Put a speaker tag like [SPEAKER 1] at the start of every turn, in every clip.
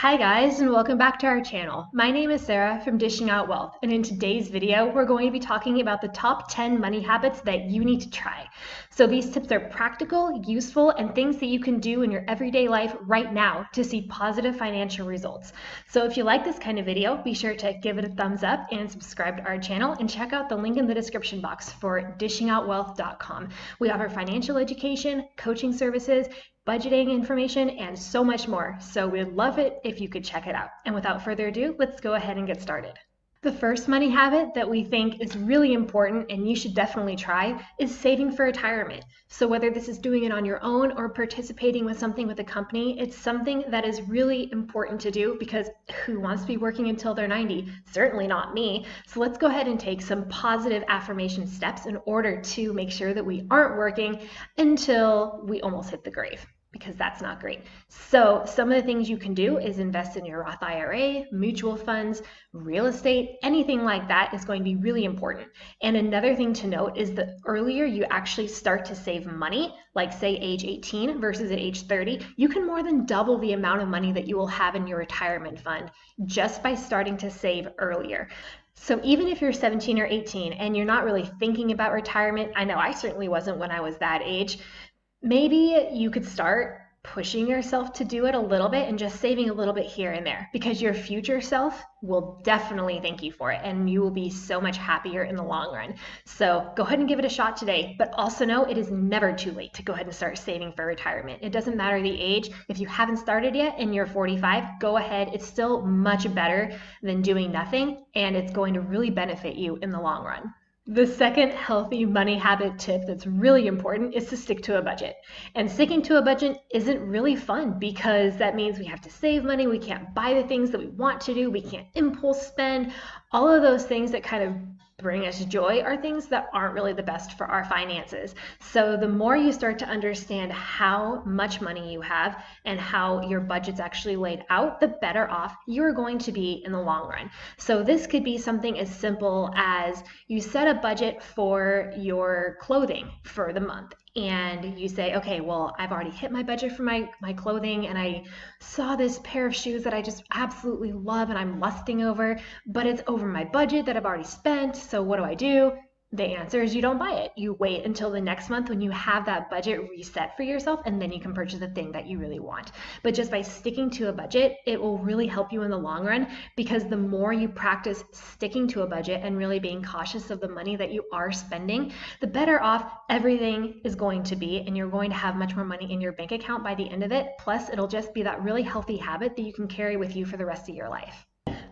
[SPEAKER 1] Hi guys, and welcome back to our channel. My name is Sarah from Dishing Out Wealth, and in today's video, we're going to be talking about the top 10 money habits that you need to try. So these tips are practical, useful, and things that you can do in your everyday life right now to see positive financial results. So if you like this kind of video, be sure to give it a thumbs up and subscribe to our channel, and check out the link in the description box for dishingoutwealth.com. We offer financial education, coaching services, budgeting information, and so much more. So we'd love it if you could check it out. And without further ado, let's go ahead and get started. The first money habit that we think is really important and you should definitely try is saving for retirement. So whether this is doing it on your own or participating with something with a company, it's something that is really important to do because who wants to be working until they're 90? Certainly not me. So let's go ahead and take some positive affirmation steps in order to make sure that we aren't working until we almost hit the grave, because that's not great. So some of the things you can do is invest in your Roth IRA, mutual funds, real estate, anything like that is going to be really important. And another thing to note is the earlier you actually start to save money, like say age 18 versus at age 30, you can more than double the amount of money that you will have in your retirement fund just by starting to save earlier. So even if you're 17 or 18 and you're not really thinking about retirement, I know I certainly wasn't when I was that age, maybe you could start pushing yourself to do it a little bit and just saving a little bit here and there, because your future self will definitely thank you for it and you will be so much happier in the long run. So go ahead and give it a shot today, but also know it is never too late to go ahead and start saving for retirement. It doesn't matter the age. If you haven't started yet and you're 45, go ahead. It's still much better than doing nothing, and it's going to really benefit you in the long run. The second healthy money habit tip that's really important is to stick to a budget. And sticking to a budget isn't really fun because that means we have to save money, we can't buy the things that we want to do, we can't impulse spend. All of those things that kind of bring us joy are things that aren't really the best for our finances. So the more you start to understand how much money you have and how your budget's actually laid out, the better off you're going to be in the long run. So this could be something as simple as you set a budget for your clothing for the month, and you say, okay, well, I've already hit my budget for my clothing, and I saw this pair of shoes that I just absolutely love and I'm lusting over, but it's over my budget that I've already spent. So what do? The answer is you don't buy it. You wait until the next month when you have that budget reset for yourself, and then you can purchase the thing that you really want. But just by sticking to a budget, it will really help you in the long run, because the more you practice sticking to a budget and really being cautious of the money that you are spending, the better off everything is going to be, and you're going to have much more money in your bank account by the end of it. Plus, it'll just be that really healthy habit that you can carry with you for the rest of your life.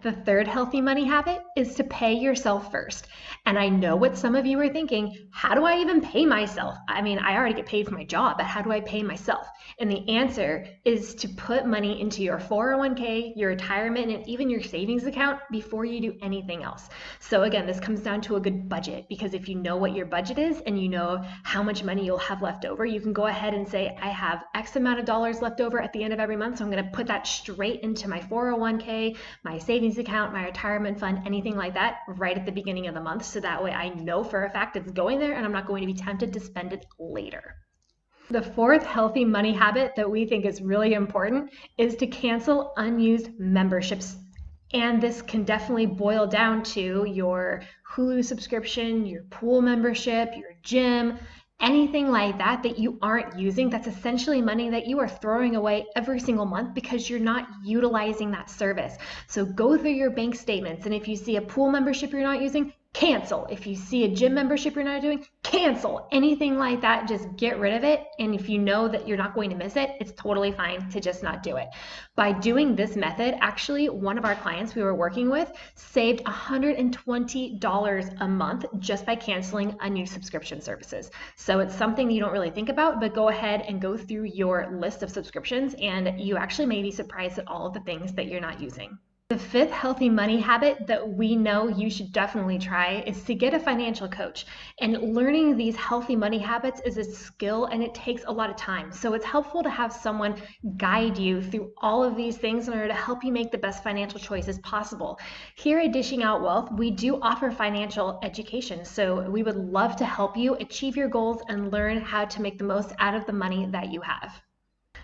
[SPEAKER 1] The third healthy money habit is to pay yourself first. And I know what some of you are thinking, how do I even pay myself? I mean, I already get paid for my job, but how do I pay myself? And the answer is to put money into your 401k, your retirement, and even your savings account before you do anything else. So again, this comes down to a good budget, because if you know what your budget is and you know how much money you'll have left over, you can go ahead and say, I have X amount of dollars left over at the end of every month, so I'm going to put that straight into my 401k, my savings account, my retirement fund, anything like that, right at the beginning of the month. So that way I know for a fact it's going there and I'm not going to be tempted to spend it later. The fourth healthy money habit that we think is really important is to cancel unused memberships. And this can definitely boil down to your Hulu subscription, your pool membership, your gym, anything like that that you aren't using. That's essentially money that you are throwing away every single month because you're not utilizing that service. So go through your bank statements, and if you see a pool membership you're not using, cancel. If you see a gym membership you're not doing, cancel. Anything like that, just get rid of it. And if you know that you're not going to miss it, it's totally fine to just not do it. By doing this method, actually, one of our clients we were working with saved $120 a month just by canceling unused subscription services. So it's something you don't really think about, but go ahead and go through your list of subscriptions, and you actually may be surprised at all of the things that you're not using. The fifth healthy money habit that we know you should definitely try is to get a financial coach. And learning these healthy money habits is a skill, and it takes a lot of time. So it's helpful to have someone guide you through all of these things in order to help you make the best financial choices possible. Here at Dishing Out Wealth, we do offer financial education. So we would love to help you achieve your goals and learn how to make the most out of the money that you have.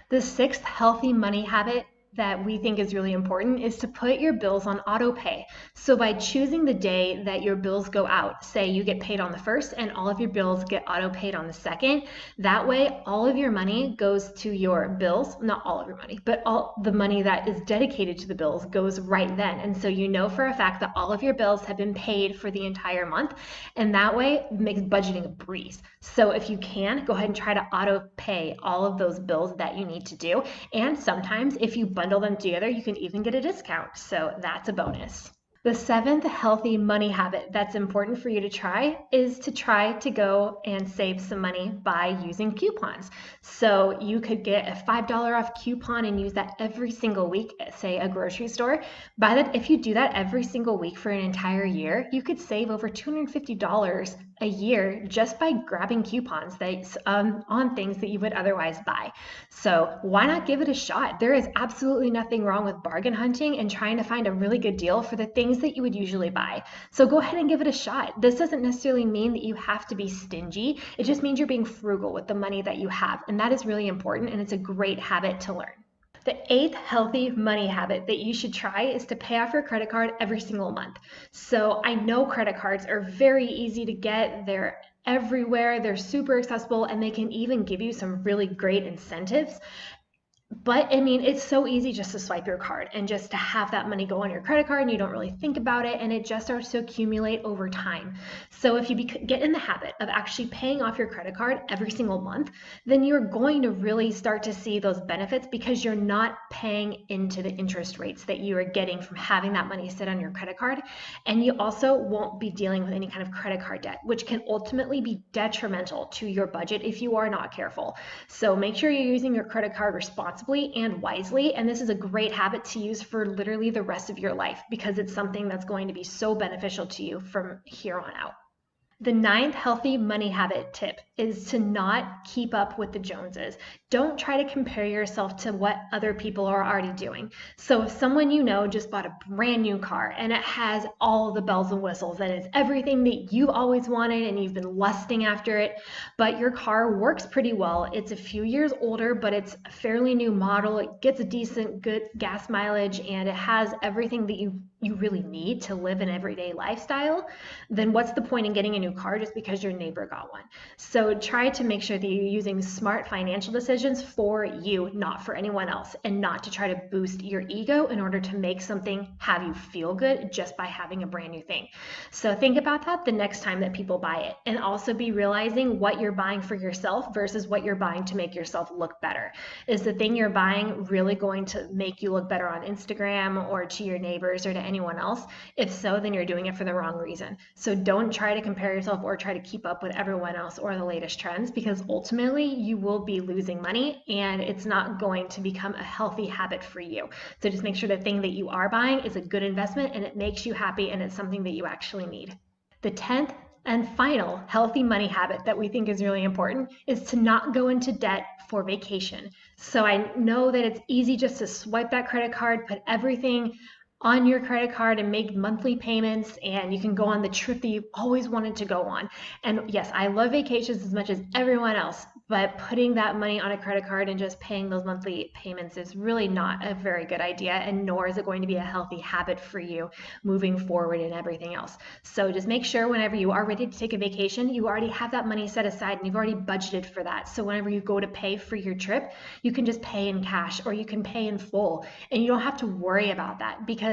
[SPEAKER 1] The sixth healthy money habit that we think is really important is to put your bills on auto pay. So by choosing the day that your bills go out, say you get paid on the 1st and all of your bills get auto paid on the 2nd, that way all of your money goes to your bills, not all of your money, but all the money that is dedicated to the bills goes right then. And so you know for a fact that all of your bills have been paid for the entire month, and that way it makes budgeting a breeze. So if you can, go ahead and try to auto pay all of those bills that you need to do. And sometimes if you bundle them together, you can even get a discount. So that's a bonus. The 7th healthy money habit that's important for you to try is to try to go and save some money by using coupons. So you could get a $5 off coupon and use that every single week at, say, a grocery store. If you do that every single week for an entire year, you could save over $250 a year just by grabbing coupons on things that you would otherwise buy. So why not give it a shot? There is absolutely nothing wrong with bargain hunting and trying to find a really good deal for the things that you would usually buy. So go ahead and give it a shot. This doesn't necessarily mean that you have to be stingy. It just means you're being frugal with the money that you have. And that is really important, and it's a great habit to learn. The 8th healthy money habit that you should try is to pay off your credit card every single month. So I know credit cards are very easy to get. They're everywhere. They're super accessible, and they can even give you some really great incentives. But I mean, it's so easy just to swipe your card and just to have that money go on your credit card and you don't really think about it, and it just starts to accumulate over time. So if you get in the habit of actually paying off your credit card every single month, then you're going to really start to see those benefits because you're not paying into the interest rates that you are getting from having that money sit on your credit card. And you also won't be dealing with any kind of credit card debt, which can ultimately be detrimental to your budget if you are not careful. So make sure you're using your credit card responsibly and wisely, and this is a great habit to use for literally the rest of your life because it's something that's going to be so beneficial to you from here on out. The 9th healthy money habit tip is to not keep up with the Joneses. Don't try to compare yourself to what other people are already doing. So if someone you know just bought a brand new car and it has all the bells and whistles and it's everything that you always wanted and you've been lusting after it, but your car works pretty well. It's a few years older, but it's a fairly new model. It gets a decent, good gas mileage, and it has everything that you really need to live an everyday lifestyle. Then what's the point in getting a new car just because your neighbor got one? So try to make sure that you're using smart financial decisions for you, not for anyone else, and not to try to boost your ego in order to make something have you feel good just by having a brand new thing. So think about that the next time that people buy it, and also be realizing what you're buying for yourself versus what you're buying to make yourself look better. Is the thing you're buying really going to make you look better on Instagram or to your neighbors or to anyone else? If so, then you're doing it for the wrong reason. So don't try to compare yourself or try to keep up with everyone else or the latest trends, because ultimately you will be losing money and it's not going to become a healthy habit for you. So just make sure the thing that you are buying is a good investment and it makes you happy and it's something that you actually need. The 10th and final healthy money habit that we think is really important is to not go into debt for vacation. So I know that it's easy just to swipe that credit card, put everything on your credit card and make monthly payments, and you can go on the trip that you've always wanted to go on. And yes, I love vacations as much as everyone else, but putting that money on a credit card and just paying those monthly payments is really not a very good idea, and nor is it going to be a healthy habit for you moving forward and everything else. So just make sure whenever you are ready to take a vacation, you already have that money set aside and you've already budgeted for that. So whenever you go to pay for your trip, you can just pay in cash or you can pay in full, and you don't have to worry about that, because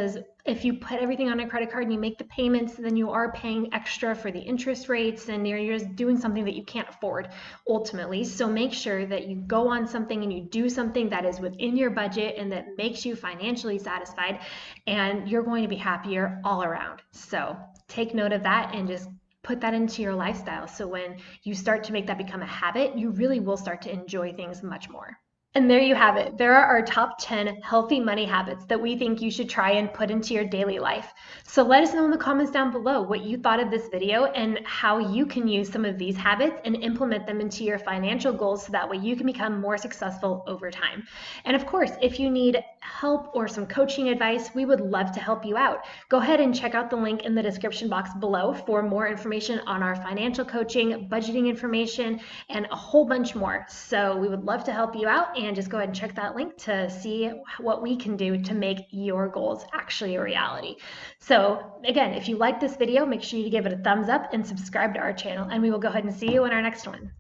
[SPEAKER 1] if you put everything on a credit card and you make the payments, then you are paying extra for the interest rates and you're just doing something that you can't afford ultimately. So make sure that you go on something and you do something that is within your budget and that makes you financially satisfied, and you're going to be happier all around. So take note of that and just put that into your lifestyle. So when you start to make that become a habit, you really will start to enjoy things much more. And there you have it. There are our top 10 healthy money habits that we think you should try and put into your daily life. So let us know in the comments down below what you thought of this video and how you can use some of these habits and implement them into your financial goals so that way you can become more successful over time. And of course, if you need help or some coaching advice, we would love to help you out. Go ahead and check out the link in the description box below for more information on our financial coaching, budgeting information, and a whole bunch more. So we would love to help you out. and just go ahead and check that link to see what we can do to make your goals actually a reality. So again, if you like this video, make sure you give it a thumbs up and subscribe to our channel, and we will go ahead and see you in our next one.